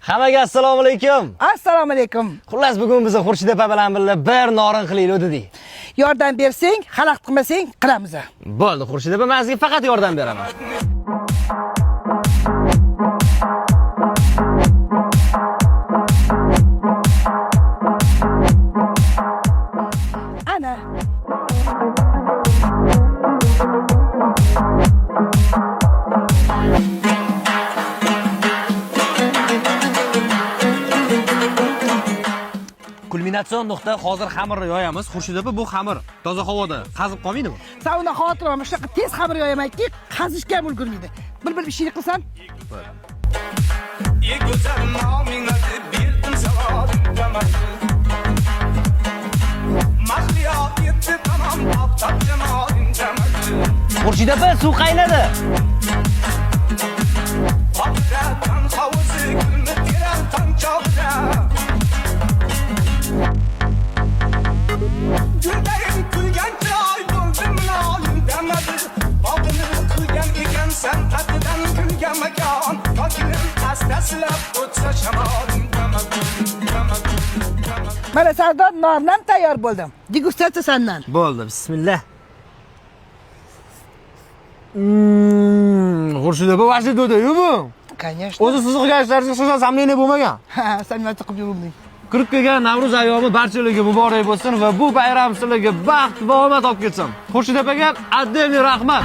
Hammaga assalomu alaykum. Assalomu alaykum. Xullas bugun biz Xurshid aka bilan birga bir norin qilaylik dedik. Yordam bersang, xalaqit qilmasang, qilamiz. Bo'ldi, Xurshid aka, men sizga faqat yordam beraman. Ana. Kulminatsion nuqta, hozir xamirni yoyamiz. Xurshid aka, bu xamir toza havoda qazib qolmaydimi? Sen undan xavotir olma, shunaqa tez xamir yoyamayki, qazishga ham ulgurmaydi. Bir ishini qilsan. Xurshid aka, suv qaynadi. Mana Sardor nornam tayyor bo'ldim. Degustatsiya sendan. Bo'ldi, bismillah. Xurshid aka, vashli do'da-yu bu. Конечно. O'zi sizga ishlaringiz sizga samleniy bo'lmagan. Ha, sen nima qilib yuribding? Kirib kelgan Navro'z ayyomi barchalarga muborak bo'lsin va bu bayram sizlarga baxt va omad olib kelsin. Xurshid akaga отдельный rahmat.